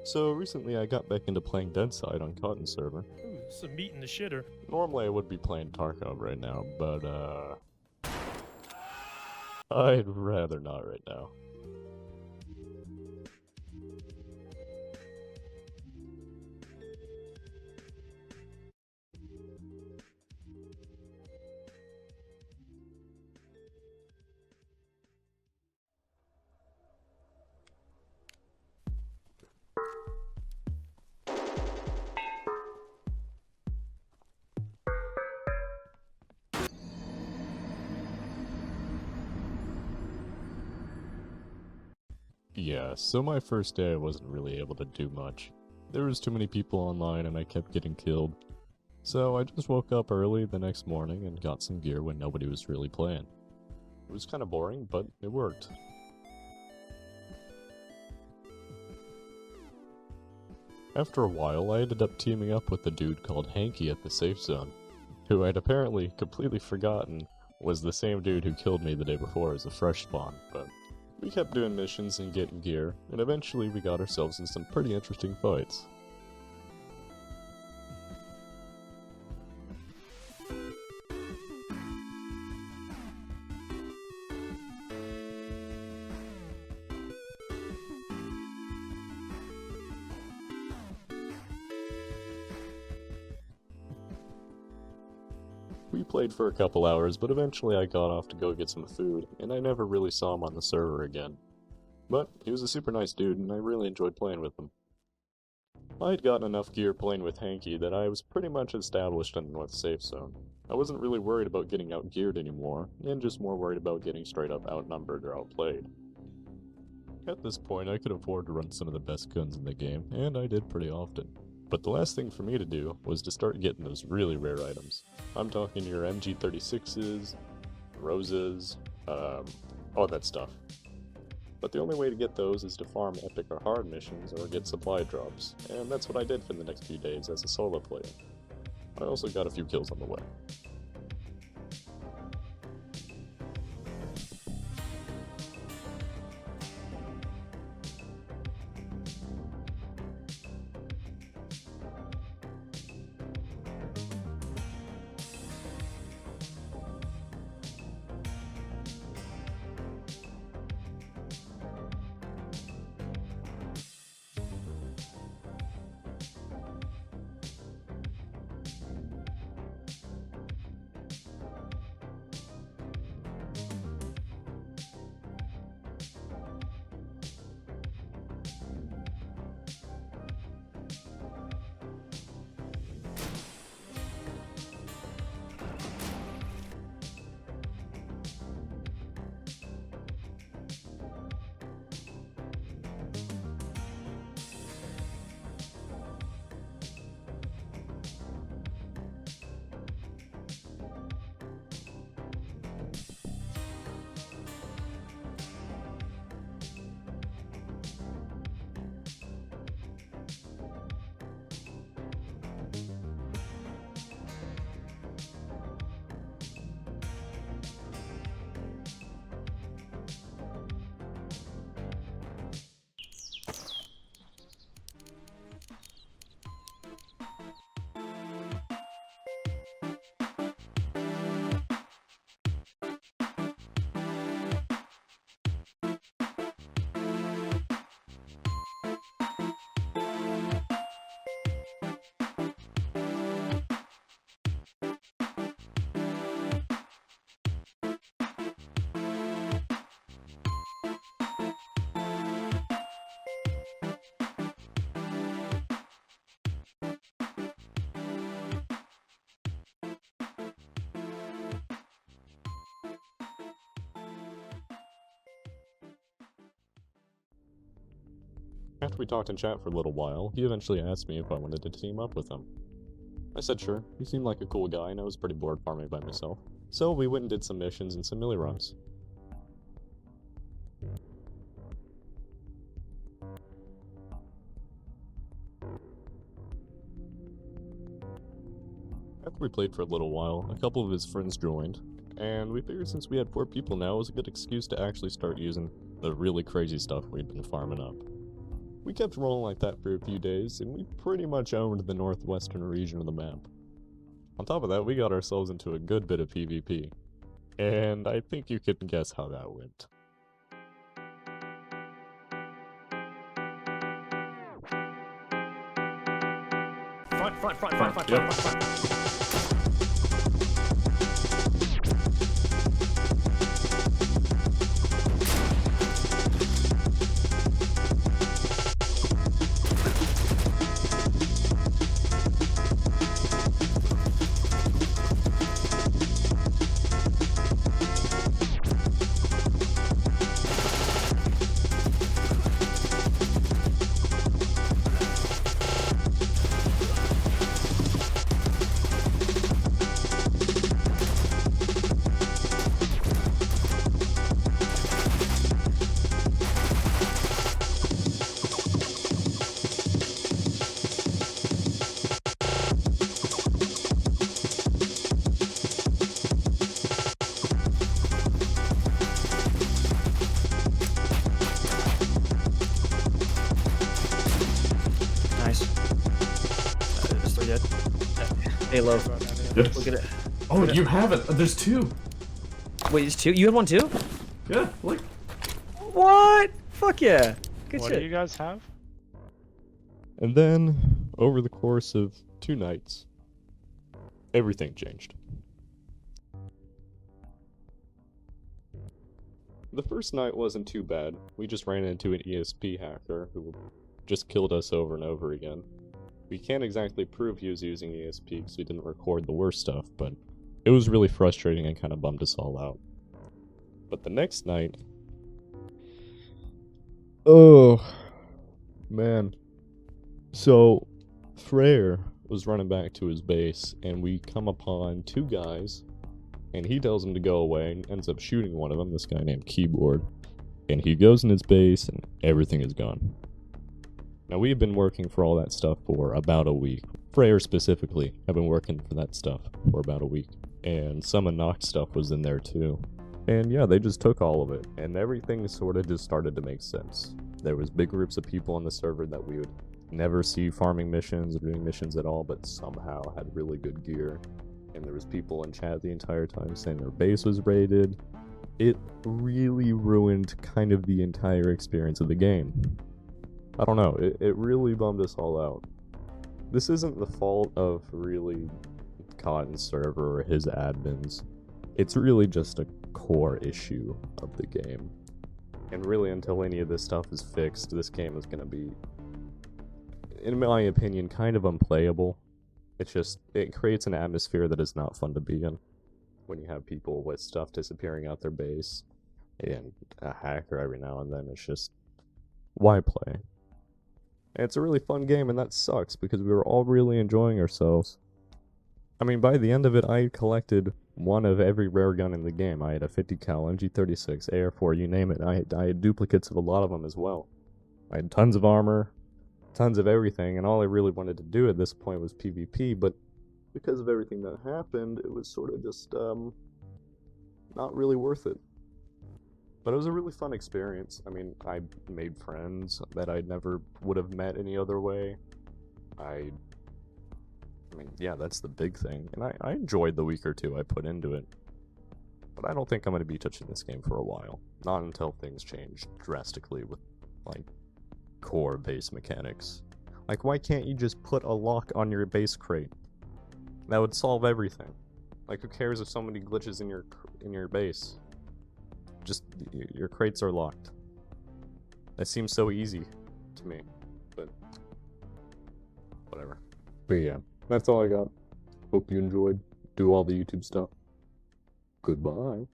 So recently I got back into playing Deadside on Kotton server. Ooh, some meat in the shitter. Normally I would be playing Tarkov right now, but I'd rather not right now. Yeah, so my first day I wasn't really able to do much. There was too many people online and I kept getting killed. So I just woke up early the next morning and got some gear when nobody was really playing. It was kinda boring, but it worked. After a while, I ended up teaming up with a dude called Hanky at the safe zone, who I'd apparently completely forgotten was the same dude who killed me the day before as a fresh spawn, but we kept doing missions and getting gear, and eventually we got ourselves in some pretty interesting fights. We played for a couple hours, but eventually I got off to go get some food, and I never really saw him on the server again. But he was a super nice dude, and I really enjoyed playing with him. I had gotten enough gear playing with Hanky that I was pretty much established in the North Safe Zone. I wasn't really worried about getting outgeared anymore, and just more worried about getting straight up outnumbered or outplayed. At this point, I could afford to run some of the best guns in the game, and I did pretty often. But the last thing for me to do was to start getting those really rare items. I'm talking your MG36s, Roses, all that stuff. But the only way to get those is to farm epic or hard missions or get supply drops, and that's what I did for the next few days as a solo player. I also got a few kills on the way. After we talked in chat for a little while, he eventually asked me if I wanted to team up with him. I said sure, he seemed like a cool guy and I was pretty bored farming by myself. So we went and did some missions and some melee runs. After we played for a little while, a couple of his friends joined, and we figured since we had 4 people now, it was a good excuse to actually start using the really crazy stuff we'd been farming up. We kept rolling like that for a few days, and we pretty much owned the northwestern region of the map. On top of that, we got ourselves into a good bit of PvP. And I think you can guess how that went. Front. Dead. Halo. Yes. Look at it. Oh, you have it. There's two. Wait, there's two? You had one too? Yeah, look. What? Fuck yeah. Good What shit. do you guys have? And then, over the course of 2 nights, everything changed. The first night wasn't too bad. We just ran into an ESP hacker who just killed us over and over again. We can't exactly prove he was using ESP because we didn't record the worst stuff, but it was really frustrating and kind of bummed us all out. But the next night... Oh, man. So, Fraeyr was running back to his base, and we come upon 2 guys, and he tells him to go away, and ends up shooting one of them, this guy named Keyboard. And he goes in his base, and everything is gone. Now, we have been working for all that stuff for about a week. Fraeyr specifically have been working for that stuff for about a week. And some of Nock's stuff was in there too. And yeah, they just took all of it, and everything sort of just started to make sense. There was big groups of people on the server that we would never see farming missions or doing missions at all, but somehow had really good gear. And there was people in chat the entire time saying their base was raided. It really ruined kind of the entire experience of the game. I don't know, it really bummed us all out. This isn't the fault of really Kotton's server or his admins. It's really just a core issue of the game. And really, until any of this stuff is fixed, this game is going to be, in my opinion, kind of unplayable. It creates an atmosphere that is not fun to be in. When you have people with stuff disappearing out their base, and a hacker every now and then, it's just, why play? And it's a really fun game, and that sucks, because we were all really enjoying ourselves. I mean, by the end of it, I collected one of every rare gun in the game. I had a 50 cal, MG36, AR4, you name it. I had duplicates of a lot of them as well. I had tons of armor, tons of everything, and all I really wanted to do at this point was PvP, but because of everything that happened, it was sort of just, not really worth it. But it was a really fun experience. I mean, I made friends that I never would have met any other way. I mean, yeah, that's the big thing. And I enjoyed the week or 2 I put into it. But I don't think I'm going to be touching this game for a while. Not until things change drastically with, like, core base mechanics. Like, why can't you just put a lock on your base crate? That would solve everything. Like, who cares if somebody glitches in your base? Just, your crates are locked. That seems so easy to me, but whatever. But yeah, that's all I got. Hope you enjoyed. Do all the YouTube stuff. Goodbye.